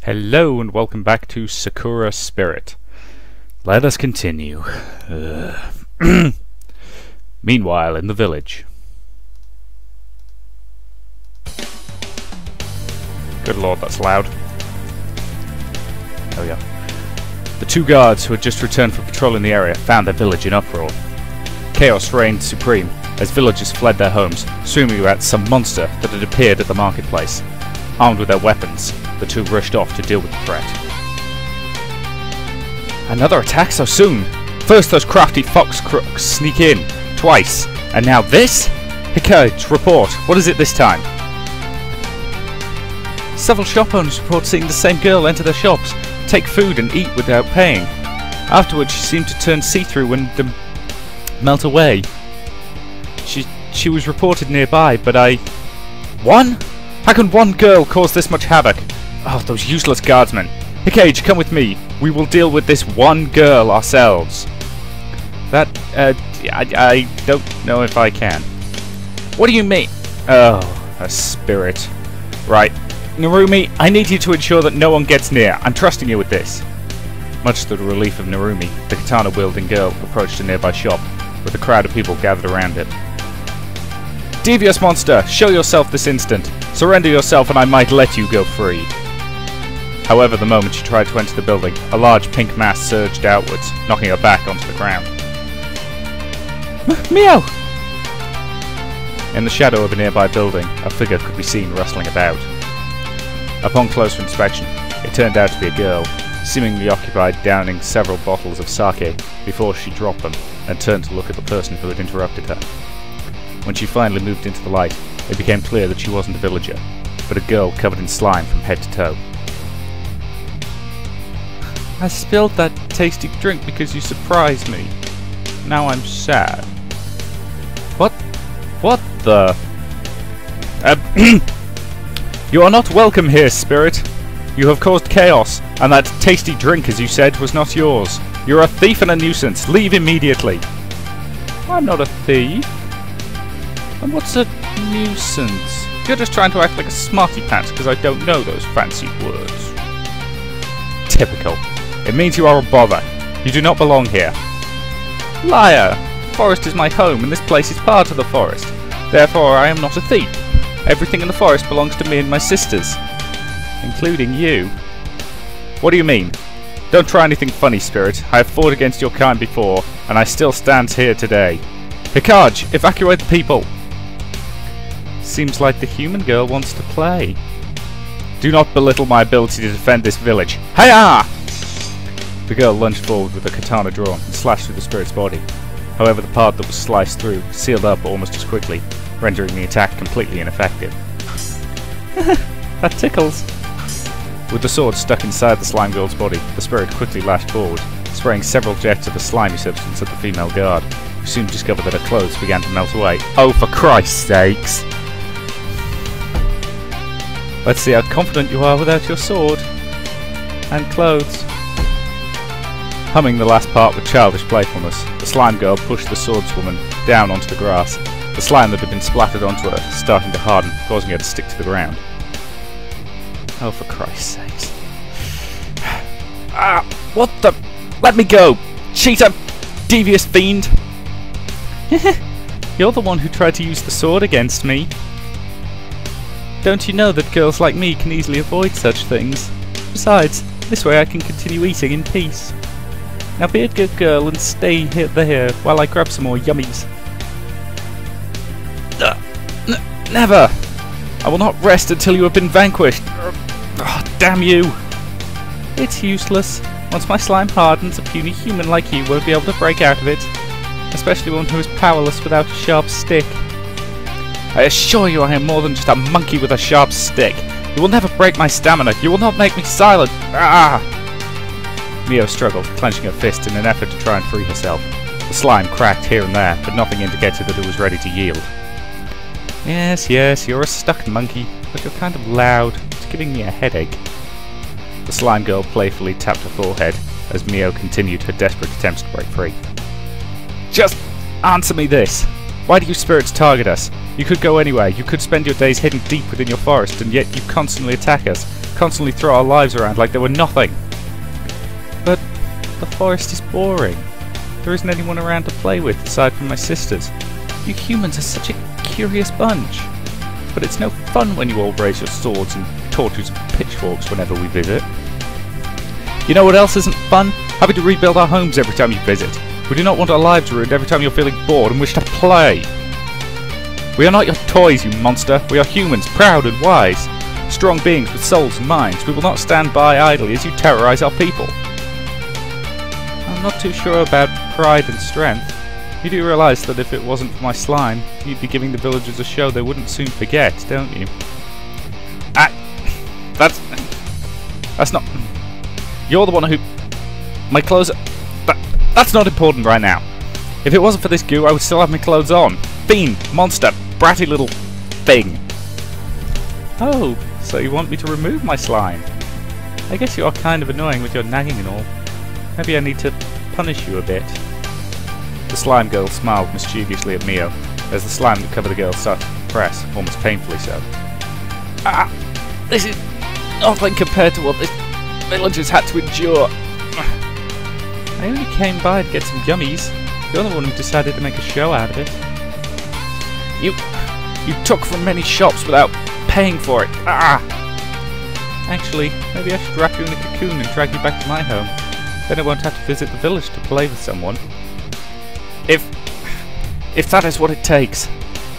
Hello and welcome back to Sakura Spirit. Let us continue. Meanwhile, in the village. Good lord, that's loud. There we go. The two guards who had just returned from patrolling the area found their village in uproar. Chaos reigned supreme as villagers fled their homes, screaming about some monster that had appeared at the marketplace. Armed with their weapons, the two rushed off to deal with the threat. Another attack so soon! First those crafty fox crooks sneak in, twice, and now this? Hikage, report. What is it this time? Several shop owners report seeing the same girl enter their shops, take food and eat without paying. Afterwards she seemed to turn see-through and melt away. She was reported nearby, but One? How can one girl cause this much havoc? Oh, those useless guardsmen. Hikage, come with me. We will deal with this one girl ourselves. I don't know if I can. What do you mean? Oh, a spirit. Right. Narumi, I need you to ensure that no one gets near. I'm trusting you with this. Much to the relief of Narumi, the katana-wielding girl approached a nearby shop, with a crowd of people gathered around it. Devious monster, show yourself this instant. Surrender yourself and I might let you go free. However, the moment she tried to enter the building, a large pink mass surged outwards, knocking her back onto the ground. Meow! In the shadow of a nearby building, a figure could be seen rustling about. Upon closer inspection, it turned out to be a girl, seemingly occupied downing several bottles of sake before she dropped them and turned to look at the person who had interrupted her. When she finally moved into the light, it became clear that she wasn't a villager, but a girl covered in slime from head to toe. I spilled that tasty drink because you surprised me. Now I'm sad. What the? You are not welcome here, Spirit. You have caused chaos, and that tasty drink, as you said, was not yours. You're a thief and a nuisance. Leave immediately. I'm not a thief. And what's a nuisance? You're just trying to act like a smarty pants because I don't know those fancy words. Typical. It means you are a bother. You do not belong here. Liar! The forest is my home and this place is part of the forest. Therefore I am not a thief. Everything in the forest belongs to me and my sisters. Including you. What do you mean? Don't try anything funny, Spirit. I have fought against your kind before, and I still stand here today. Hikage, evacuate the people! Seems like the human girl wants to play. Do not belittle my ability to defend this village. Hiya! The girl lunged forward with her katana drawn and slashed through the spirit's body. However, the part that was sliced through sealed up almost as quickly, rendering the attack completely ineffective. That tickles. With the sword stuck inside the slime girl's body, the spirit quickly lashed forward, spraying several jets of the slimy substance at the female guard, who soon discovered that her clothes began to melt away. Oh, for Christ's sakes! Let's see how confident you are without your sword. And clothes. Humming the last part with childish playfulness, the slime girl pushed the swordswoman down onto the grass, the slime that had been splattered onto her starting to harden, causing her to stick to the ground. Oh, for Christ's sakes. Ah! What the? Let me go! Cheater! Devious fiend! You're the one who tried to use the sword against me. Don't you know that girls like me can easily avoid such things? Besides, this way I can continue eating in peace. Now be a good girl and stay here while I grab some more yummies. Never! I will not rest until you have been vanquished. Oh, damn you! It's useless. Once my slime hardens, a puny human like you won't be able to break out of it. Especially one who is powerless without a sharp stick. I assure you I am more than just a monkey with a sharp stick. You will never break my stamina. You will not make me silent. Ah! Mio struggled, clenching her fist in an effort to try and free herself. The slime cracked here and there, but nothing indicated that it was ready to yield. Yes, you're a stuck monkey, but you're kind of loud. It's giving me a headache. The slime girl playfully tapped her forehead as Mio continued her desperate attempts to break free. Just answer me this. Why do you spirits target us? You could go anywhere. You could spend your days hidden deep within your forest, and yet you constantly attack us, constantly throw our lives around like they were nothing. But the forest is boring. There isn't anyone around to play with aside from my sisters. You humans are such a curious bunch. But it's no fun when you all raise your swords and torches and pitchforks whenever we visit. You know what else isn't fun? Having to rebuild our homes every time you visit. We do not want our lives ruined every time you're feeling bored and wish to play. We are not your toys, you monster. We are humans, proud and wise. Strong beings with souls and minds. We will not stand by idly as you terrorize our people. I'm not too sure about pride and strength. You do realize that if it wasn't for my slime, you'd be giving the villagers a show they wouldn't soon forget, don't you? That's not... You're the one who... My clothes... That's not important right now. If it wasn't for this goo, I would still have my clothes on. Fiend, monster, bratty little thing. Oh, so you want me to remove my slime? I guess you are kind of annoying with your nagging and all. Maybe I need to punish you a bit. The slime girl smiled mischievously at Mio, as the slime that covered the girl started to press, almost painfully so. This is nothing compared to what this villagers had to endure. I only came by to get some gummies. You're the one who decided to make a show out of it. You took from many shops without paying for it. Actually, maybe I should wrap you in a cocoon and drag you back to my home. Then I won't have to visit the village to play with someone. If that is what it takes,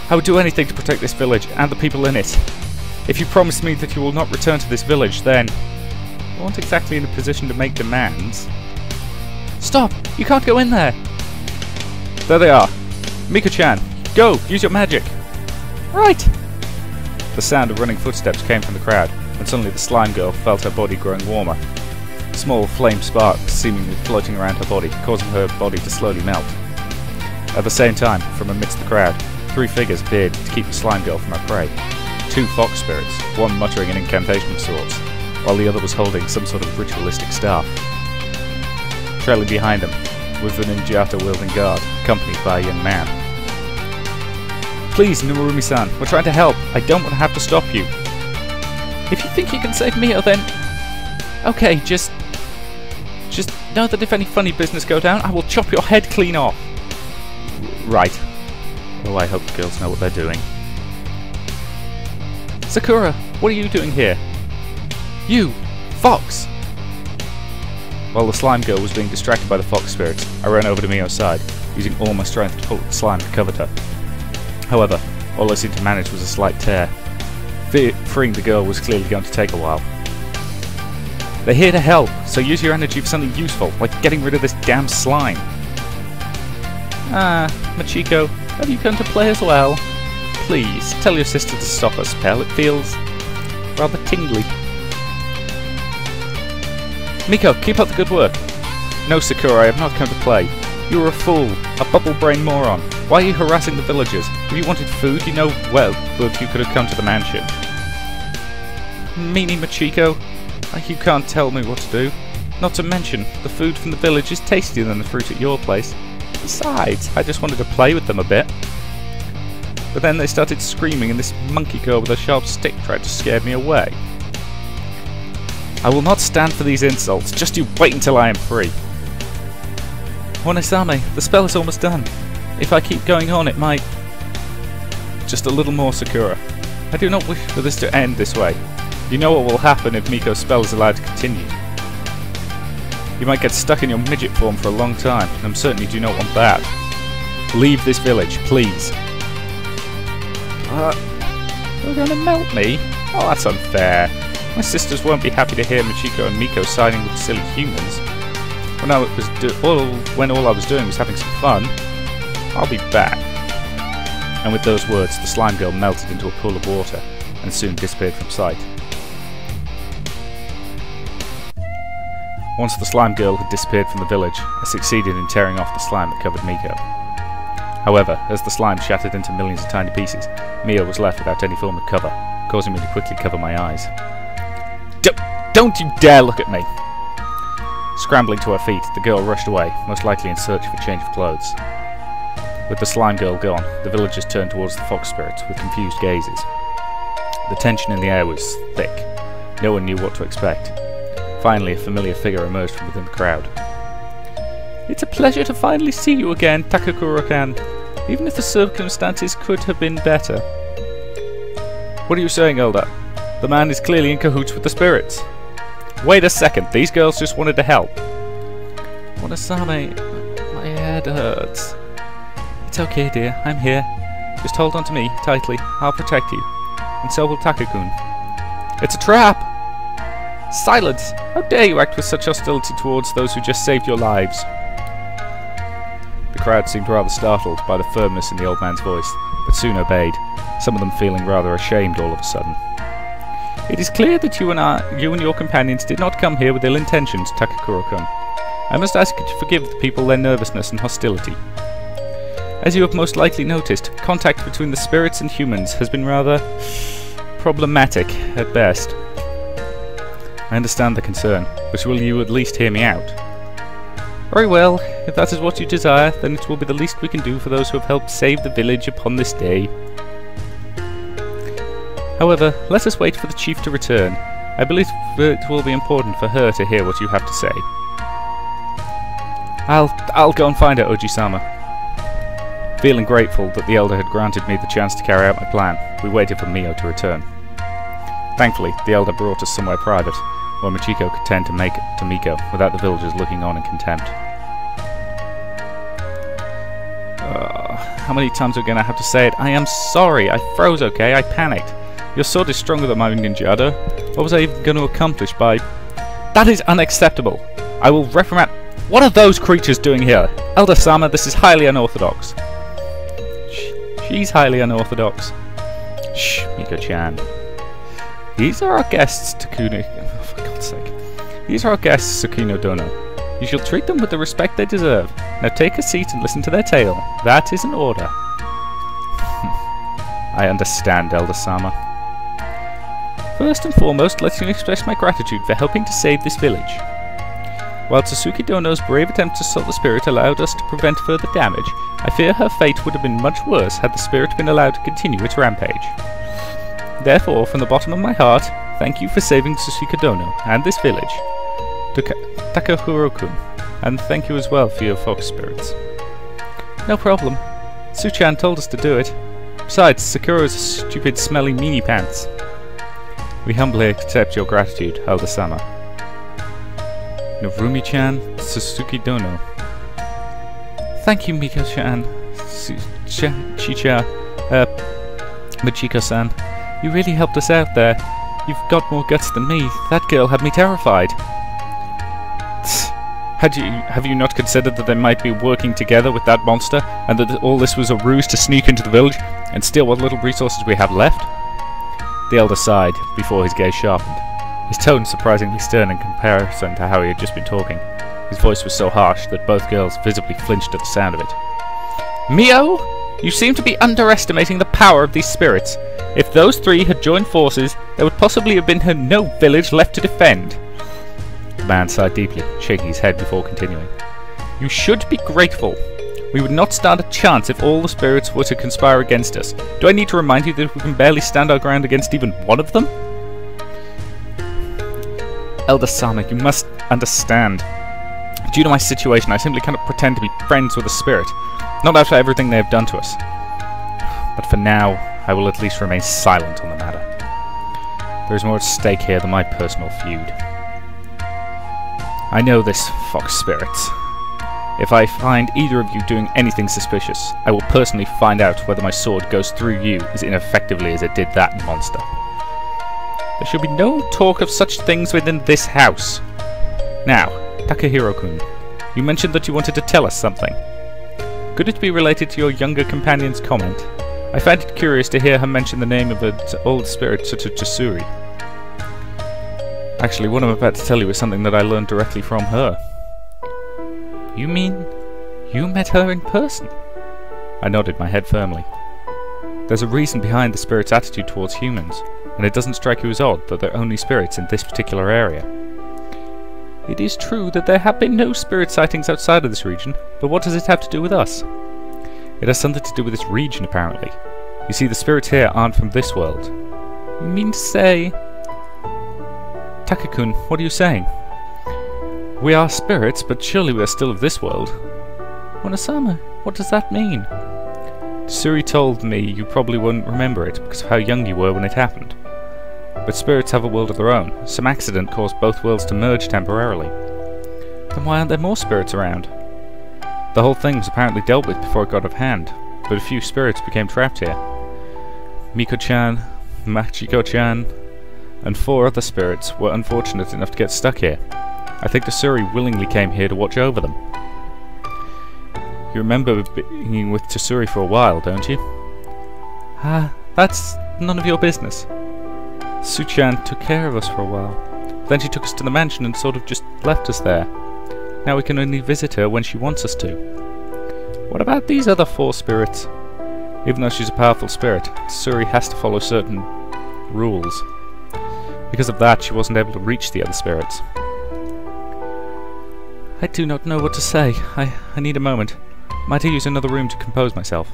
I would do anything to protect this village and the people in it. If you promise me that you will not return to this village, then I wasn't exactly in a position to make demands. Stop! You can't go in there! There they are. Miko-chan, go! Use your magic! Right! The sound of running footsteps came from the crowd, and suddenly the slime girl felt her body growing warmer. Small flame sparks seemingly floating around her body, causing her body to slowly melt. At the same time, from amidst the crowd, 3 figures appeared to keep the slime girl from her prey. 2 fox spirits, one muttering an incantation of sorts, while the other was holding some sort of ritualistic staff. Trailing behind them was the ninjata-wielding guard, accompanied by a young man. Please, Nomurumi-san, we're trying to help. I don't want to have to stop you. If you think you can save Mio, then... Okay, just know that if any funny business go down, I will chop your head clean off. Right. Oh, I hope the girls know what they're doing. Sakura, what are you doing here? You! Fox! While the slime girl was being distracted by the fox spirits, I ran over to Mio's side, using all my strength to pull at the slime that covered her. However, all I seemed to manage was a slight tear. Freeing the girl was clearly going to take a while. They're here to help, so use your energy for something useful, like getting rid of this damn slime. Machiko, have you come to play as well? Please, tell your sister to stop her spell, it feels rather tingly. Miko, keep up the good work. No, Sakura, I have not come to play. You are a fool, a bubble-brained moron. Why are you harassing the villagers? If you wanted food, you know well that you could have come to the mansion. Meanie Machiko, you can't tell me what to do. Not to mention, the food from the village is tastier than the fruit at your place. Besides, I just wanted to play with them a bit. But then they started screaming and this monkey girl with a sharp stick tried to scare me away. I will not stand for these insults, just you wait until I am free. Onesame, the spell is almost done. If I keep going on, it might... Just a little more, Sakura. I do not wish for this to end this way. You know what will happen if Miko's spell is allowed to continue. You might get stuck in your midget form for a long time, and I'm certain you do not want that. Leave this village, please. You're gonna melt me? Oh, that's unfair. My sisters won't be happy to hear Machiko and Miko siding with silly humans. When all I was doing was having some fun. I'll be back. And with those words, the slime girl melted into a pool of water, and soon disappeared from sight. Once the slime girl had disappeared from the village, I succeeded in tearing off the slime that covered Miko. However, as the slime shattered into millions of tiny pieces, Mio was left without any form of cover, causing me to quickly cover my eyes. Don't you dare look at me! Scrambling to her feet, the girl rushed away, most likely in search of a change of clothes. With the slime girl gone, the villagers turned towards the fox spirits with confused gazes. The tension in the air was thick, No one knew what to expect. Finally, a familiar figure emerged from within the crowd. It's a pleasure to finally see you again, Takakura-kan, even if the circumstances could have been better. What are you saying, Elder? The man is clearly in cahoots with the spirits. Wait a second, these girls just wanted to help. Wanasame, my head hurts. It's okay, dear, I'm here. Just hold on to me, tightly. I'll protect you. And so will Takakun. It's a trap! Silence! How dare you act with such hostility towards those who just saved your lives? The crowd seemed rather startled by the firmness in the old man's voice, but soon obeyed, some of them feeling rather ashamed all of a sudden. It is clear that you and your companions did not come here with ill intentions, Takakura-kun. I must ask you to forgive the people their nervousness and hostility. As you have most likely noticed, contact between the spirits and humans has been rather problematic at best. I understand the concern, but will you at least hear me out? Very well, if that is what you desire, then it will be the least we can do for those who have helped save the village upon this day. However, let us wait for the chief to return. I believe it will be important for her to hear what you have to say. I'll go and find her, Oji-sama. Feeling grateful that the elder had granted me the chance to carry out my plan, we waited for Mio to return. Thankfully, the elder brought us somewhere private, where Michiko could tend to Miko without the villagers looking on in contempt. How many times are we going to have to say it? I am sorry, I froze, okay? I panicked. Your sword is stronger than my ninjado. What was I even going to accomplish by... That is unacceptable! I will reprimand... What are those creatures doing here? Elder-sama, this is highly unorthodox. She's highly unorthodox. Shh, Miko-chan. These are our guests, Takuni... Oh, for God's sake. These are our guests, Tsukino Dono. You shall treat them with the respect they deserve. Now take a seat and listen to their tale. That is an order. I understand, Elder-sama. First and foremost, let me express my gratitude for helping to save this village. While Tsuki Dono's brave attempt to stop the spirit allowed us to prevent further damage, I fear her fate would have been much worse had the spirit been allowed to continue its rampage. Therefore, from the bottom of my heart, thank you for saving Tsuki Dono and this village. Takahuro-kun, and thank you as well for your fox spirits. No problem. Su-chan told us to do it. Besides, Sakura's stupid smelly meanie pants. We humbly accept your gratitude, Elder-sama. Narumi-chan, Suzuki Dono. Thank you, Miko-chan, Chicha, Machiko-san. You really helped us out there. You've got more guts than me. That girl had me terrified. Have you not considered that they might be working together with that monster, and that all this was a ruse to sneak into the village and steal what little resources we have left? The elder sighed before his gaze sharpened, his tone surprisingly stern in comparison to how he had just been talking. His voice was so harsh that both girls visibly flinched at the sound of it. Mio, you seem to be underestimating the power of these spirits. If those three had joined forces, there would possibly have been no village left to defend. The man sighed deeply, shaking his head before continuing. You should be grateful. We would not stand a chance if all the spirits were to conspire against us. Do I need to remind you that we can barely stand our ground against even one of them? Elder-sama, you must understand. Due to my situation, I simply cannot pretend to be friends with a spirit. Not after everything they have done to us. But for now, I will at least remain silent on the matter. There is more at stake here than my personal feud. I know this, fox spirits. If I find either of you doing anything suspicious, I will personally find out whether my sword goes through you as ineffectively as it did that monster. There should be no talk of such things within this house. Now, Takahiro-kun, you mentioned that you wanted to tell us something. Could it be related to your younger companion's comment? I find it curious to hear her mention the name of an old spirit such as Jasuri. Actually, what I'm about to tell you is something that I learned directly from her. You mean you met her in person? I nodded my head firmly. There's a reason behind the spirit's attitude towards humans, and it doesn't strike you as odd that they're only spirits in this particular area. It is true that there have been no spirit sightings outside of this region, but what does it have to do with us? It has something to do with this region, apparently. You see, the spirits here aren't from this world. You mean to say... Takakun, what are you saying? We are spirits, but surely we are still of this world. Onosama, what does that mean? Tsuri told me you probably wouldn't remember it because of how young you were when it happened. But spirits have a world of their own. Some accident caused both worlds to merge temporarily. Then why aren't there more spirits around? The whole thing was apparently dealt with before it got out of hand, but a few spirits became trapped here. Miko-chan, Machiko-chan, and 4 other spirits were unfortunate enough to get stuck here. I think the Tsuri willingly came here to watch over them. You remember being with Tsuri for a while, don't you? That's none of your business. Su-chan took care of us for a while. Then she took us to the mansion and sort of just left us there. Now we can only visit her when she wants us to. What about these other 4 spirits? Even though she's a powerful spirit, Tsuri has to follow certain rules. Because of that, she wasn't able to reach the other spirits. I do not know what to say. I need a moment. Might I use another room to compose myself?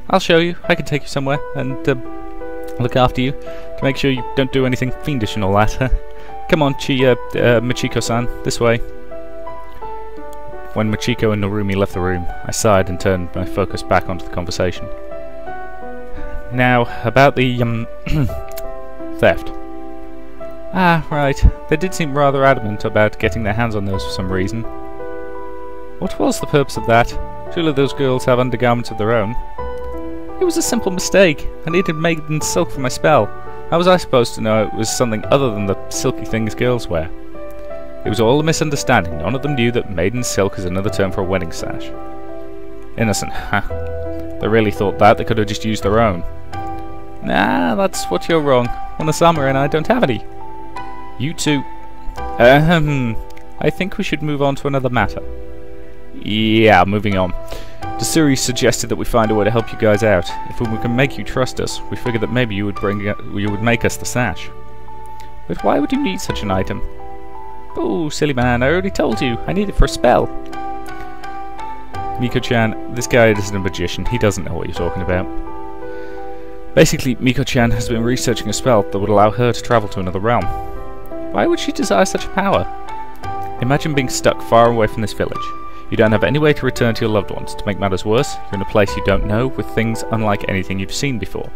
I'll show you. I can take you somewhere and look after you to make sure you don't do anything fiendish and all that. Come on, Machiko-san, this way. When Machiko and Narumi left the room, I sighed and turned my focus back onto the conversation. Now, about the theft. Right. They did seem rather adamant about getting their hands on those for some reason. What was the purpose of that? Surely those girls have undergarments of their own. It was a simple mistake. I needed maiden silk for my spell. How was I supposed to know it was something other than the silky things girls wear? It was all a misunderstanding. None of them knew that maiden silk is another term for a wedding sash. Innocent, huh? They really thought that. They could have just used their own. Nah, that's what you're wrong. Onosama and I don't have any. You two. I think we should move on to another matter. Yeah, moving on. Tsuri suggested that we find a way to help you guys out. If we can make you trust us, we figured that maybe you would make us the sash. But why would you need such an item? Oh, silly man, I already told you. I need it for a spell. Miko-chan, this guy isn't a magician. He doesn't know what you're talking about. Basically, Miko-chan has been researching a spell that would allow her to travel to another realm. Why would she desire such a power? Imagine being stuck far away from this village. You don't have any way to return to your loved ones. To make matters worse, you're in a place you don't know with things unlike anything you've seen before.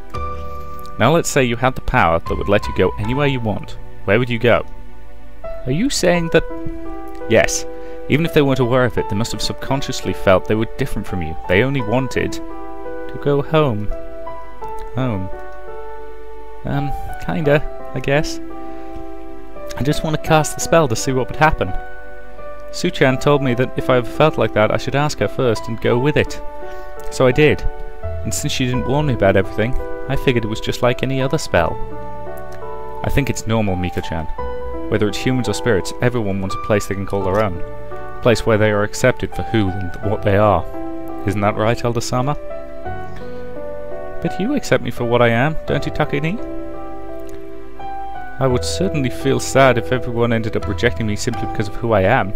Now let's say you had the power that would let you go anywhere you want. Where would you go? Are you saying that... Yes. Even if they weren't aware of it, they must have subconsciously felt they were different from you. They only wanted to go home. Home. Kinda, I guess. I just want to cast the spell to see what would happen. Su-chan told me that if I ever felt like that, I should ask her first and go with it. So I did. And since she didn't warn me about everything, I figured it was just like any other spell. I think it's normal, Miko-chan. Whether it's humans or spirits, everyone wants a place they can call their own. A place where they are accepted for who and what they are. Isn't that right, Elder-sama? But you accept me for what I am, don't you, Takini? I would certainly feel sad if everyone ended up rejecting me simply because of who I am.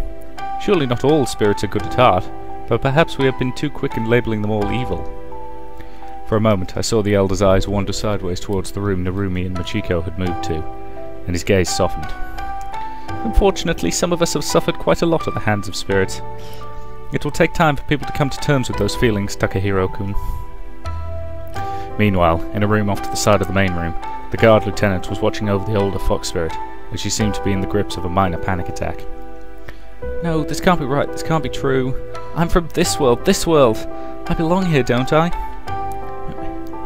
Surely not all spirits are good at heart, but perhaps we have been too quick in labelling them all evil. For a moment I saw the Elder's eyes wander sideways towards the room Narumi and Machiko had moved to, and his gaze softened. Unfortunately, some of us have suffered quite a lot at the hands of spirits. It will take time for people to come to terms with those feelings, Takahiro-kun. Meanwhile, in a room off to the side of the main room, the guard lieutenant was watching over the older fox spirit, as she seemed to be in the grips of a minor panic attack. No, this can't be right, this can't be true. I'm from this world, this world! I belong here, don't I?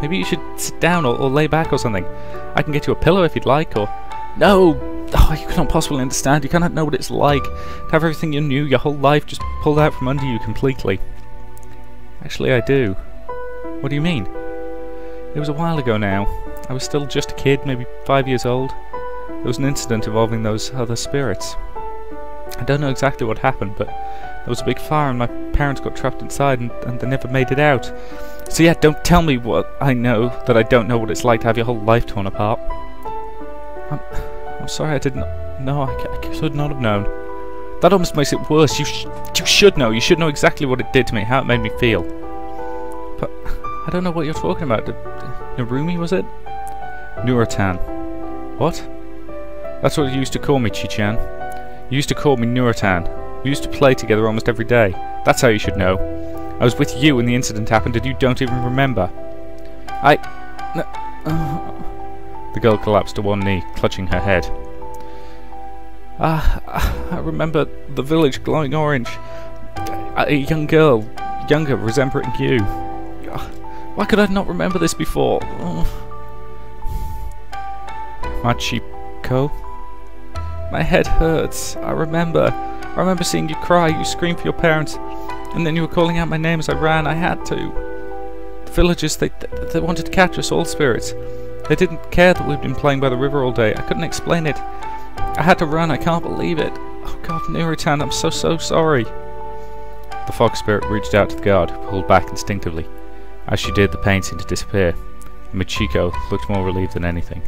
Maybe you should sit down or lay back or something. I can get you a pillow if you'd like, or... No! Oh, you cannot possibly understand, you cannot know what it's like to have everything you knew your whole life just pulled out from under you completely. Actually, I do. What do you mean? It was a while ago now. I was still just a kid, maybe 5 years old. There was an incident involving those other spirits. I don't know exactly what happened, but there was a big fire and my parents got trapped inside and they never made it out. So yeah, don't tell me what I know, that I don't know what it's like to have your whole life torn apart. I'm sorry, I didn't know. I should not have known. That almost makes it worse. You should know. You should know exactly what it did to me, how it made me feel. But I don't know what you're talking about. Narumi, was it? Nuratan. What? That's what you used to call me, Chi-chan. You used to call me Nuratan. We used to play together almost every day. That's how you should know. I was with you when the incident happened and you don't even remember. The girl collapsed to one knee, clutching her head. I remember the village glowing orange. A young girl, younger, resembling you. Why could I not remember this before? Machiko? My head hurts. I remember seeing you cry. You screamed for your parents, and then you were calling out my name as I ran. I had to. The villagers, they wanted to catch us all, spirits. They didn't care that we'd been playing by the river all day. I couldn't explain it. I had to run. I can't believe it. Oh God, Nuritan, I'm so sorry. The fox spirit reached out to the guard, who pulled back instinctively. As she did, the pain seemed to disappear, and Michiko looked more relieved than anything.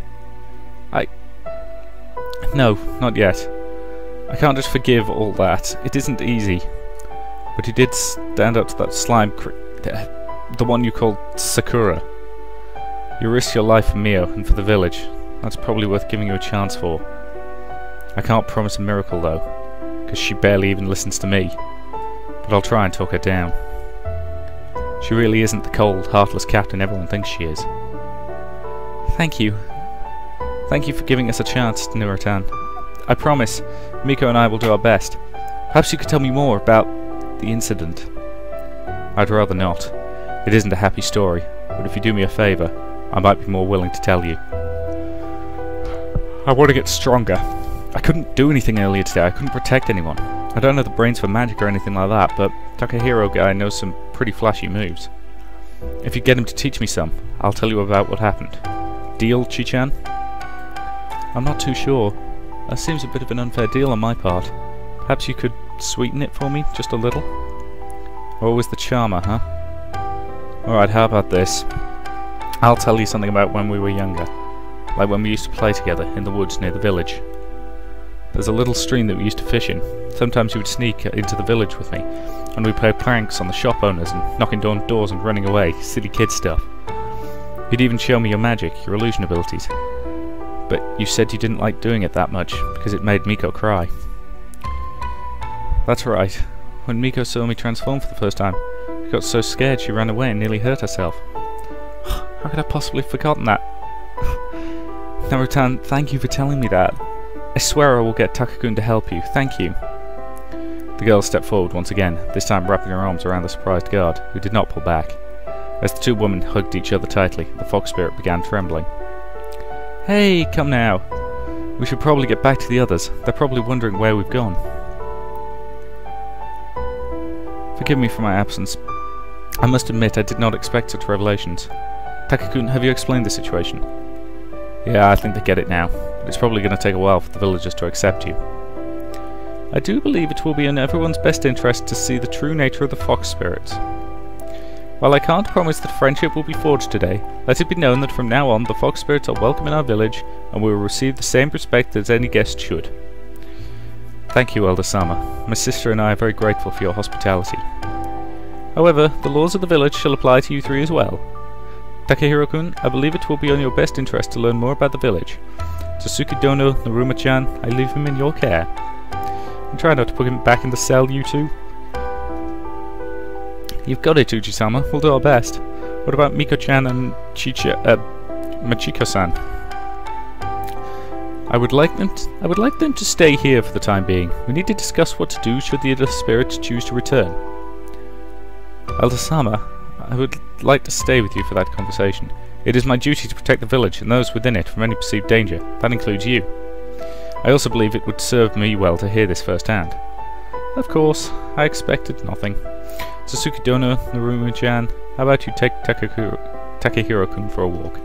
No, not yet. I can't just forgive all that. It isn't easy. But you did stand up to that slime the one you called Sakura. You risked your life for Mio and for the village. That's probably worth giving you a chance for. I can't promise a miracle though, because she barely even listens to me. But I'll try and talk her down. She really isn't the cold, heartless captain everyone thinks she is. Thank you. Thank you for giving us a chance, Nuratan. I promise, Miko and I will do our best. Perhaps you could tell me more about the incident. I'd rather not. It isn't a happy story, but if you do me a favour, I might be more willing to tell you. I want to get stronger. I couldn't do anything earlier today. I couldn't protect anyone. I don't know the brains for magic or anything like that, but Takahiro guy knows some pretty flashy moves. If you get him to teach me some, I'll tell you about what happened. Deal, Chi-chan? I'm not too sure. That seems a bit of an unfair deal on my part. Perhaps you could sweeten it for me, just a little? Always the charmer, huh? Alright, how about this? I'll tell you something about when we were younger. Like when we used to play together in the woods near the village. There's a little stream that we used to fish in. Sometimes you would sneak into the village with me, and we'd play pranks on the shop owners and knocking down doors and running away, silly kid stuff. You'd even show me your magic, your illusion abilities. But you said you didn't like doing it that much, because it made Miko cry. That's right. When Miko saw me transform for the first time, she got so scared she ran away and nearly hurt herself. How could I possibly have forgotten that? Narutan, thank you for telling me that. I swear I will get Takakun to help you. Thank you. The girl stepped forward once again, this time wrapping her arms around the surprised guard, who did not pull back. As the two women hugged each other tightly, the fox spirit began trembling. Hey, come now. We should probably get back to the others. They're probably wondering where we've gone. Forgive me for my absence. I must admit I did not expect such revelations. Takakun, have you explained the situation? Yeah, I think they get it now, but it's probably going to take a while for the villagers to accept you. I do believe it will be in everyone's best interest to see the true nature of the fox spirits. While I can't promise that friendship will be forged today, let it be known that from now on the fox spirits are welcome in our village and we will receive the same respect as any guest should. Thank you, Elder Sama. My sister and I are very grateful for your hospitality. However, the laws of the village shall apply to you three as well. Takahiro-kun, I believe it will be in your best interest to learn more about the village. Sasuke Dono, Naruma-chan, I leave him in your care. And try not to put him back in the cell, you two. You've got it, Uji-sama. We'll do our best. What about Miko-chan and Machiko-san? I would like them to stay here for the time being. We need to discuss what to do should the other spirits choose to return. Elder Sama, I would like to stay with you for that conversation. It is my duty to protect the village and those within it from any perceived danger. That includes you. I also believe it would serve me well to hear this firsthand. Of course, I expected nothing. Sasuke Dono, Naruma-chan, how about you take Takahiro-kun for a walk?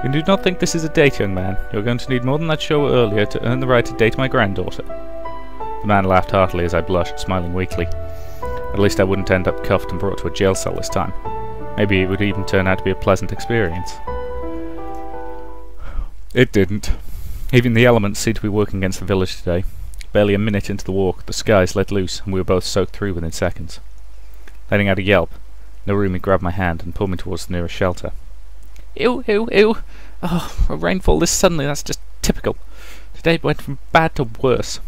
You do not think this is a date, young man. You're going to need more than that show earlier to earn the right to date my granddaughter. The man laughed heartily as I blushed, smiling weakly. At least I wouldn't end up cuffed and brought to a jail cell this time. Maybe it would even turn out to be a pleasant experience. It didn't. Even the elements seemed to be working against the village today. Barely a minute into the walk, the skies let loose and we were both soaked through within seconds. Letting out a yelp, Narumi grabbed my hand and pulled me towards the nearest shelter. Ew, ew, ew! Oh, a rainfall this suddenly, that's just typical. Today went from bad to worse.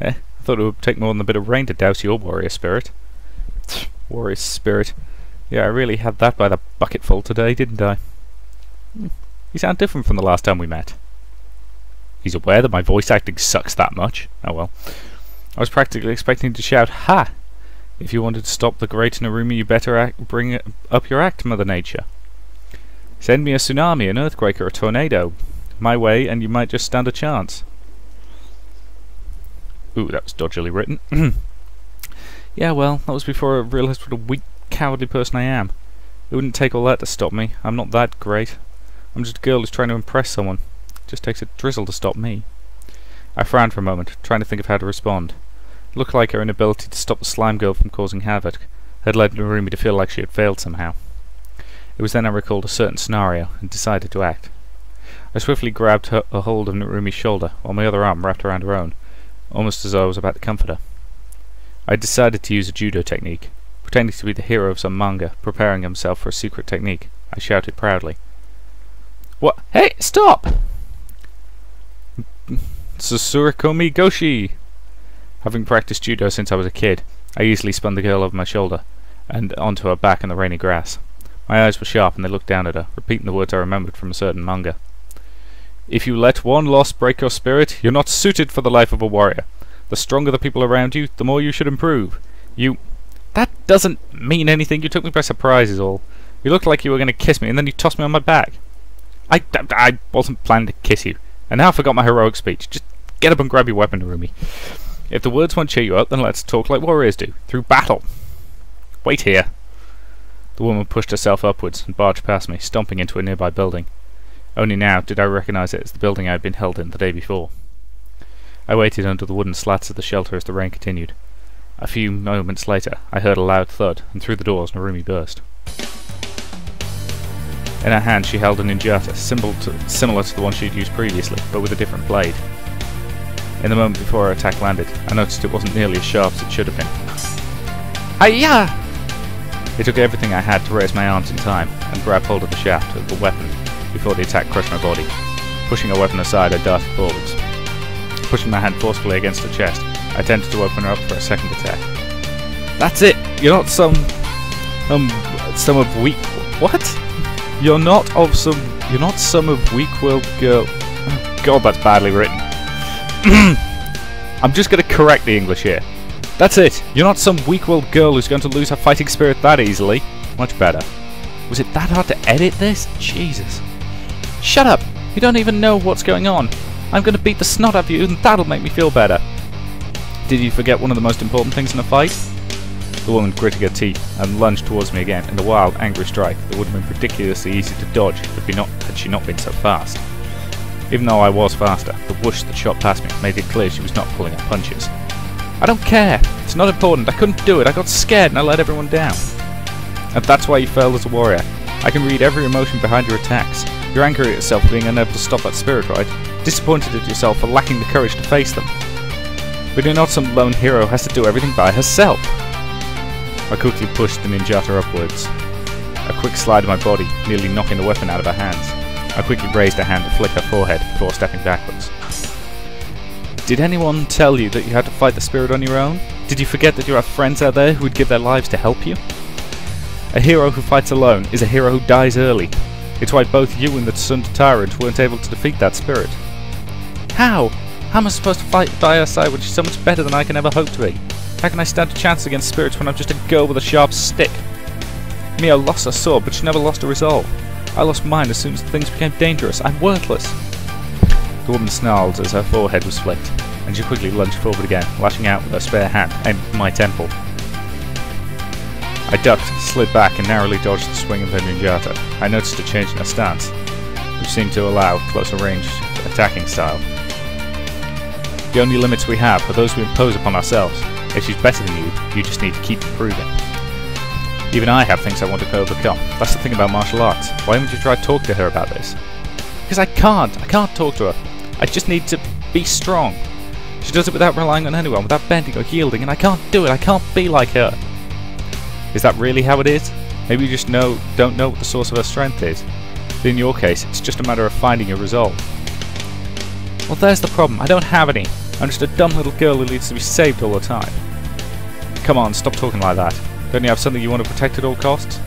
I thought it would take more than a bit of rain to douse your warrior spirit. Warrior spirit. Yeah, I really had that by the bucketful today, didn't I? You sound different from the last time we met. He's aware that my voice acting sucks that much. Oh well. I was practically expecting to shout, "Ha! If you wanted to stop the great Narumi, you better bring up your act, Mother Nature. Send me a tsunami, an earthquake, or a tornado my way, and you might just stand a chance." Ooh, that was dodgily written. Yeah, well, that was before I realised what a weak, cowardly person I am. It wouldn't take all that to stop me. I'm not that great. I'm just a girl who's trying to impress someone. It just takes a drizzle to stop me. I frowned for a moment, trying to think of how to respond. It looked like her inability to stop the slime girl from causing havoc had led Narumi to feel like she had failed somehow. It was then I recalled a certain scenario and decided to act. I swiftly grabbed a hold of Narumi's shoulder, while my other arm wrapped around her own, almost as though I was about to comfort her. I decided to use a judo technique. Pretending to be the hero of some manga, preparing himself for a secret technique, I shouted proudly. "What? Hey, stop! Tsusurikomi Goshi!" Having practiced judo since I was a kid, I easily spun the girl over my shoulder and onto her back in the rainy grass. My eyes were sharp and they looked down at her, repeating the words I remembered from a certain manga. "If you let one loss break your spirit, you're not suited for the life of a warrior. The stronger the people around you, the more you should improve. You—" "That doesn't mean anything. You took me by surprise is all. You looked like you were going to kiss me and then you tossed me on my back." I wasn't planning to kiss you. And now I forgot my heroic speech. Just get up and grab your weapon, Narumi. If the words won't cheer you up, then let's talk like warriors do, through battle. Wait here." The woman pushed herself upwards and barged past me, stomping into a nearby building. Only now did I recognize it as the building I had been held in the day before. I waited under the wooden slats of the shelter as the rain continued. A few moments later, I heard a loud thud, and through the doors Narumi burst. In her hand she held a ninjata, similar to the one she had used previously, but with a different blade. In the moment before her attack landed, I noticed it wasn't nearly as sharp as it should have been. Hi-ya! It took everything I had to raise my arms in time and grab hold of the shaft of the weapon before the attack crushed my body. Pushing her weapon aside, I darted forwards. Pushing my hand forcefully against her chest, I attempted to open her up for a second attack. "That's it! You're not some of weak... What? You're not some of weak-willed girl..." Oh, God, that's badly written. I'm just going to correct the English here. "That's it! You're not some weak-willed girl who's going to lose her fighting spirit that easily." Much better. Was it that hard to edit this? Jesus. "Shut up! You don't even know what's going on. I'm going to beat the snot out of you and that'll make me feel better." Did you forget one of the most important things in a fight? The woman gritted her teeth and lunged towards me again in a wild, angry strike that would have been ridiculously easy to dodge had she not been so fast. Even though I was faster, the whoosh that shot past me made it clear she was not pulling her punches. "I don't care. It's not important. I couldn't do it. I got scared and I let everyone down." "And that's why you failed as a warrior. I can read every emotion behind your attacks. You're angry at yourself for being unable to stop that spirit, right? Disappointed at yourself for lacking the courage to face them. But you're not some lone hero who has to do everything by herself." I quickly pushed the ninjata upwards. A quick slide of my body, nearly knocking the weapon out of her hands. I quickly raised a hand to flick her forehead before stepping backwards. "Did anyone tell you that you had to fight the spirit on your own? Did you forget that you have friends out there who would give their lives to help you? A hero who fights alone is a hero who dies early. It's why both you and the Tsundere Tyrant weren't able to defeat that spirit." "How? How am I supposed to fight by her side when she's so much better than I can ever hope to be? How can I stand a chance against spirits when I'm just a girl with a sharp stick? Mio lost her sword, but she never lost her resolve. I lost mine as soon as things became dangerous. I'm worthless." The woman snarled as her forehead was flicked, and she quickly lunged forward again, lashing out with her spare hand aimed at my temple. I ducked, slid back, and narrowly dodged the swing of her ninjata. I noticed a change in her stance, which seemed to allow closer range attacking style. "The only limits we have are those we impose upon ourselves. If she's better than you, you just need to keep improving." "Even I have things I want to overcome. That's the thing about martial arts. Why wouldn't you try to talk to her about this?" "Because I can't talk to her. I just need to be strong. She does it without relying on anyone, without bending or yielding, and I can't do it. I can't be like her." Is that really how it is? Maybe you just don't know what the source of her strength is. But in your case, it's just a matter of finding your resolve. Well, there's the problem. I don't have any. I'm just a dumb little girl who needs to be saved all the time. Come on, stop talking like that. Don't you have something you want to protect at all costs?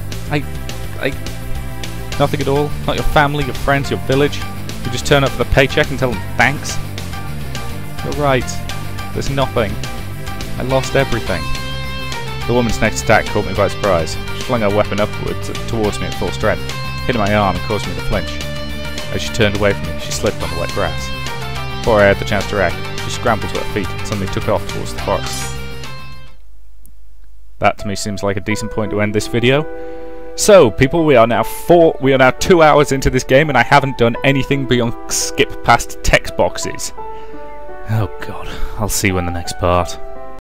Nothing at all? Not your family, your friends, your village? You just turn up for the paycheck and tell them thanks? You're right. There's nothing. I lost everything. The woman's next attack caught me by surprise. She flung her weapon upwards towards me at full strength, hitting my arm and causing me to flinch. As she turned away from me, she slipped on the wet grass. Before I had the chance to react, she scrambled to her feet and suddenly took off towards the forest. That to me seems like a decent point to end this video. So, people, we are now 2 hours into this game and I haven't done anything beyond skip past text boxes. Oh god, I'll see you in the next part.